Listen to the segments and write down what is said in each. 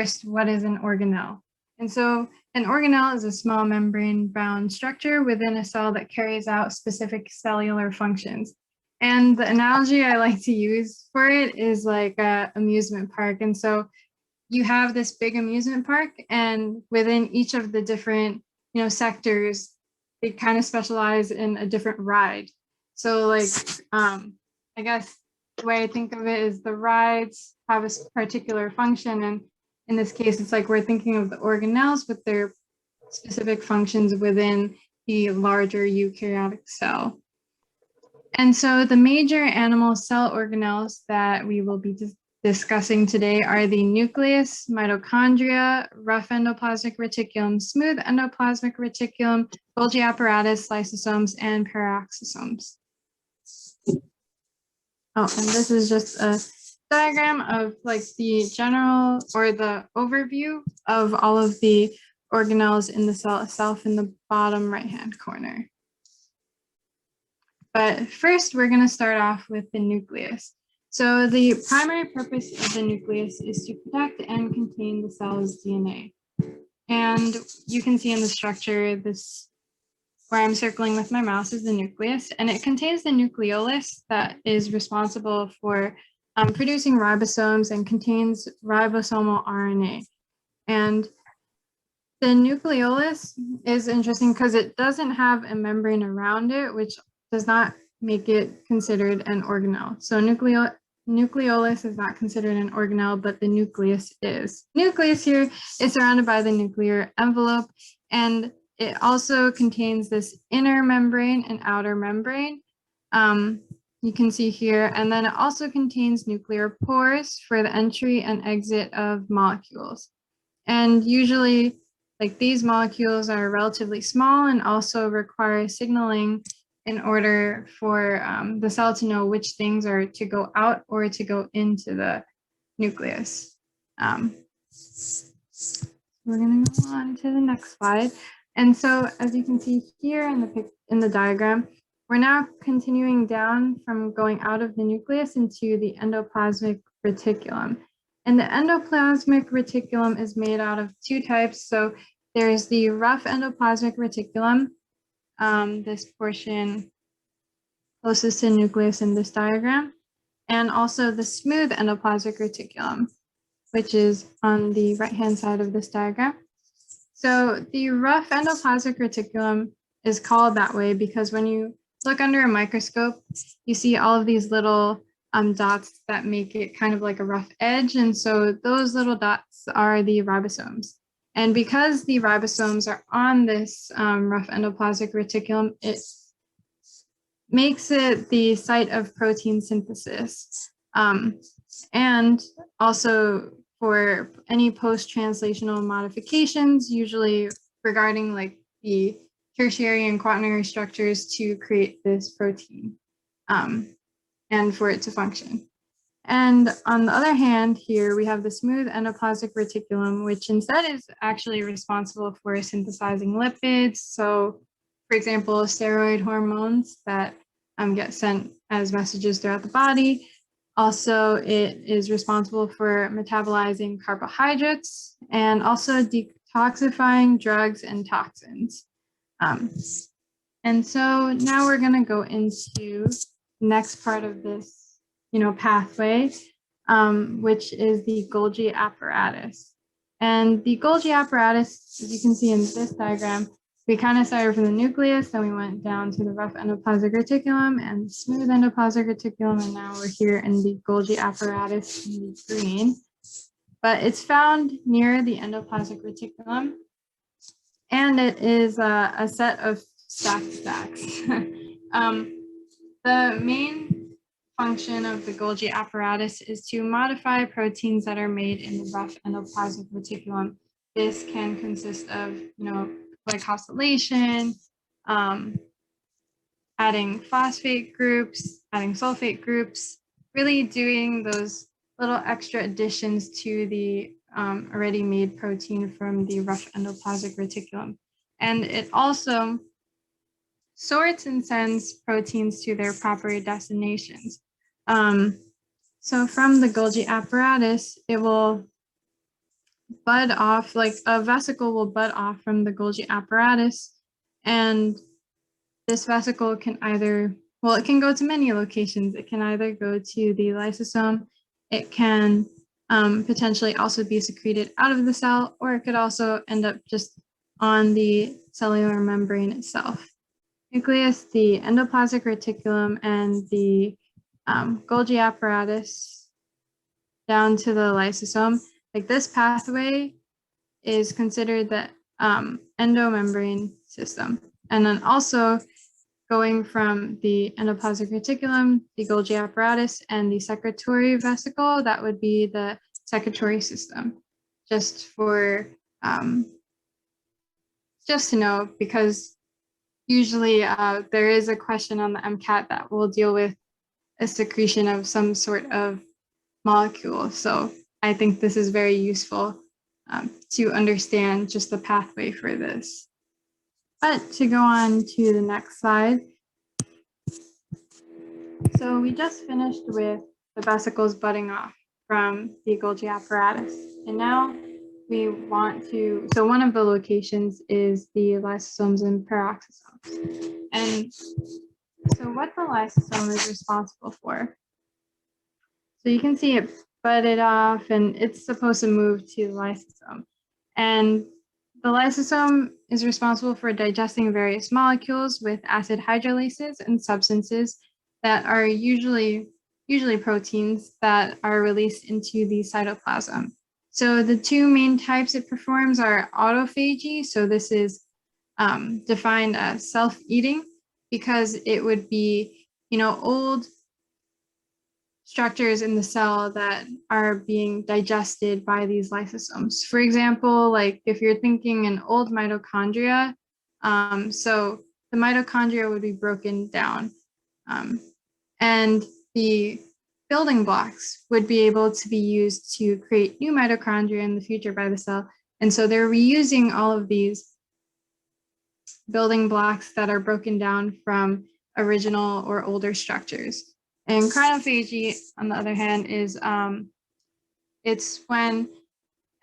first, what is an organelle? And so an organelle is a small membrane-bound structure within a cell that carries out specific cellular functions. And the analogy I like to use for it is like an amusement park. And so you have this big amusement park, and within each of the different, sectors, they kind of specialize in a different ride. So like, I guess the way I think of it is the rides have a particular function. And in this case, it's like we're thinking of the organelles with their specific functions within the larger eukaryotic cell. And so the major animal cell organelles that we will be discussing today are the nucleus, mitochondria, rough endoplasmic reticulum, smooth endoplasmic reticulum, Golgi apparatus, lysosomes, and peroxisomes. Oh, and this is just a diagram of like the general or the overview of all of the organelles in the cell itself in the bottom right-hand corner. But first, we're going to start off with the nucleus. So the primary purpose of the nucleus is to protect and contain the cell's DNA. And you can see in the structure, this where I'm circling with my mouse is the nucleus, and it contains the nucleolus that is responsible for producing ribosomes and contains ribosomal RNA. And the nucleolus is interesting because it doesn't have a membrane around it, which does not make it considered an organelle. So nucleolus is not considered an organelle, but the nucleus is. Nucleus here is surrounded by the nuclear envelope, and it also contains this inner membrane and outer membrane. You can see here, and then it also contains nuclear pores for the entry and exit of molecules. And usually, like these molecules are relatively small and also require signaling in order for the cell to know which things are to go out or to go into the nucleus. We're going to go on to the next slide. And so, as you can see here in the diagram, we're now continuing down from going out of the nucleus into the endoplasmic reticulum. And the endoplasmic reticulum is made out of two types. So there's the rough endoplasmic reticulum, this portion closest to the nucleus in this diagram, and also the smooth endoplasmic reticulum, which is on the right-hand side of this diagram. So the rough endoplasmic reticulum is called that way because when you look under a microscope, you see all of these little dots that make it kind of like a rough edge. And so those little dots are the ribosomes. And because the ribosomes are on this rough endoplasmic reticulum, it makes it the site of protein synthesis. And also for any post-translational modifications, usually regarding like the tertiary and quaternary structures to create this protein and for it to function. And on the other hand, here we have the smooth endoplasmic reticulum, which instead is actually responsible for synthesizing lipids. So, for example, steroid hormones that get sent as messages throughout the body. Also, it is responsible for metabolizing carbohydrates and also detoxifying drugs and toxins. And so now we're going to go into the next part of this, pathway, which is the Golgi apparatus. And the Golgi apparatus, as you can see in this diagram, we kind of started from the nucleus, then we went down to the rough endoplasmic reticulum and the smooth endoplasmic reticulum, and now we're here in the Golgi apparatus in the green. But it's found near the endoplasmic reticulum, and it is a set of stacked stacks. The main function of the Golgi apparatus is to modify proteins that are made in the rough endoplasmic reticulum. This can consist of, glycosylation, adding phosphate groups, adding sulfate groups, really doing those little extra additions to the already made protein from the rough endoplasmic reticulum. And it also sorts and sends proteins to their proper destinations. So from the Golgi apparatus, it will bud off, like a vesicle will bud off from the Golgi apparatus. And this vesicle can either, well, it can go to many locations. It can either go to the lysosome, it can potentially also be secreted out of the cell, or it could also end up just on the cellular membrane itself. Nucleus, the endoplasmic reticulum, and the Golgi apparatus down to the lysosome. Like this pathway is considered the endomembrane system. And then also going from the endoplasmic reticulum, the Golgi apparatus, and the secretory vesicle, that would be the secretory system. Just for, just to know, because usually there is a question on the MCAT that will deal with a secretion of some sort of molecule. So I think this is very useful to understand just the pathway for this. But to go on to the next slide. So we just finished with the vesicles budding off from the Golgi apparatus. And now we want to, so one of the locations is the lysosomes and peroxisomes. And so what the lysosome is responsible for. So you can see it budded off and it's supposed to move to the lysosome. And the lysosome is responsible for digesting various molecules with acid hydrolases and substances that are usually proteins that are released into the cytoplasm. So the two main types it performs are autophagy. So this is defined as self-eating, because it would be, old structures in the cell that are being digested by these lysosomes. For example, like if you're thinking an old mitochondria, so the mitochondria would be broken down, and the building blocks would be able to be used to create new mitochondria in the future by the cell. And so they're reusing all of these building blocks that are broken down from original or older structures. And crinophagy, on the other hand, is it's when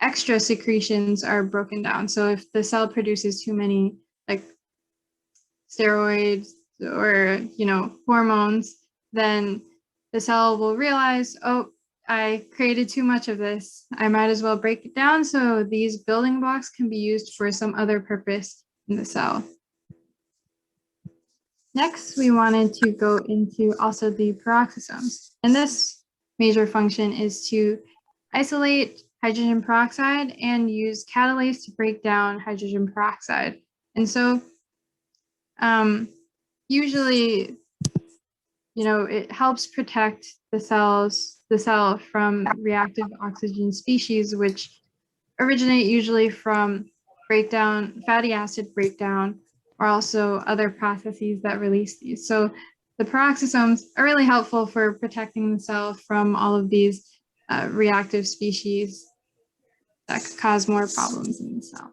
extra secretions are broken down. So if the cell produces too many like steroids or hormones, then the cell will realize, oh, I created too much of this. I might as well break it down so these building blocks can be used for some other purpose in the cell. Next, we wanted to go into also the peroxisomes. And this major function is to isolate hydrogen peroxide and use catalase to break down hydrogen peroxide. And so usually, it helps protect the cell from reactive oxygen species, which originate usually from fatty acid breakdown, or also other processes that release these. So the peroxisomes are really helpful for protecting the cell from all of these reactive species that could cause more problems in the cell.